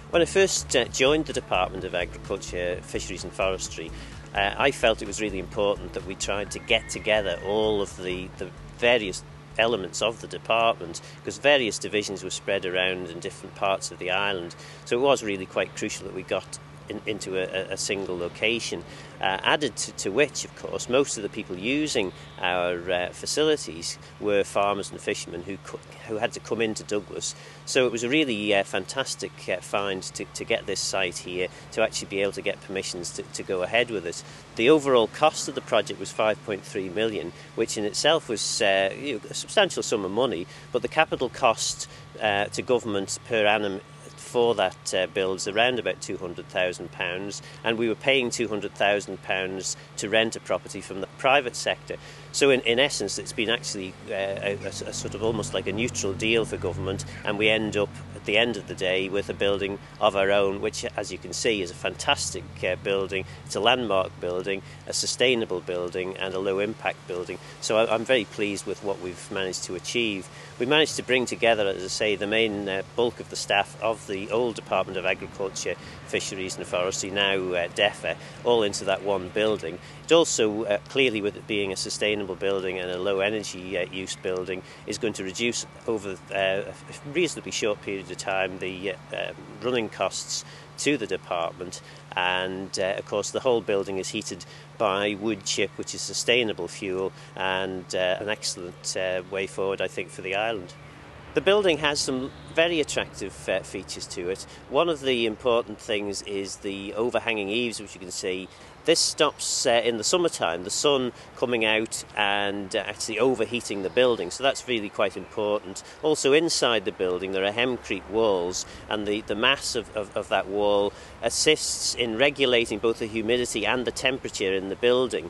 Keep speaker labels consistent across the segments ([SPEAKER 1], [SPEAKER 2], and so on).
[SPEAKER 1] When I first joined the Department of Agriculture, Fisheries and Forestry, I felt it was really important that we tried to get together all of the various elements of the department, because various divisions were spread around in different parts of the island. So it was really quite crucial that we got into a single location, added to which, of course, most of the people using our facilities were farmers and fishermen who had to come into Douglas. So it was a really fantastic find to get this site here, to actually be able to get permissions to go ahead with it. The overall cost of the project was 5.3 million, which in itself was a substantial sum of money, but the capital cost to government per annum for that build's around about £200,000, and we were paying £200,000 to rent a property from the private sector. So in essence, it's been actually a sort of almost like a neutral deal for government, and we end up at the end of the day with a building of our own, which, as you can see, is a fantastic building. It's a landmark building, a sustainable building, and a low impact building. So I'm very pleased with what we've managed to achieve. We managed to bring together, as I say, the main bulk of the staff of the old Department of Agriculture, Fisheries and Forestry, now DEFA, all into that one building. It also, clearly with it being a sustainable building and a low energy use building, is going to reduce over a reasonably short period of time the running costs to the department, and of course the whole building is heated by wood chip, which is sustainable fuel, and an excellent way forward, I think, for the island. The building has some very attractive features to it. One of the important things is the overhanging eaves, which you can see. This stops in the summertime the sun coming out and actually overheating the building, so that's really quite important. Also inside the building there are hemcrete walls, and the mass of that wall assists in regulating both the humidity and the temperature in the building.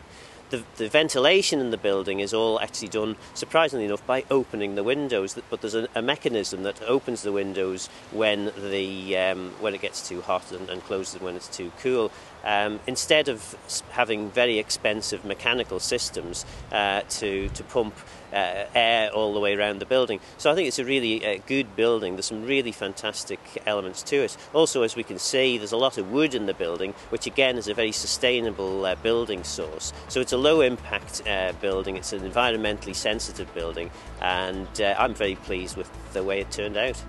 [SPEAKER 1] The ventilation in the building is all actually done, surprisingly enough, by opening the windows, but there's a mechanism that opens the windows when it gets too hot and closes them when it's too cool. Instead of having very expensive mechanical systems to pump air all the way around the building. So I think it's a really good building. There's some really fantastic elements to it. Also, as we can see, there's a lot of wood in the building, which again is a very sustainable building source. So it's a low impact building, it's an environmentally sensitive building, and I'm very pleased with the way it turned out.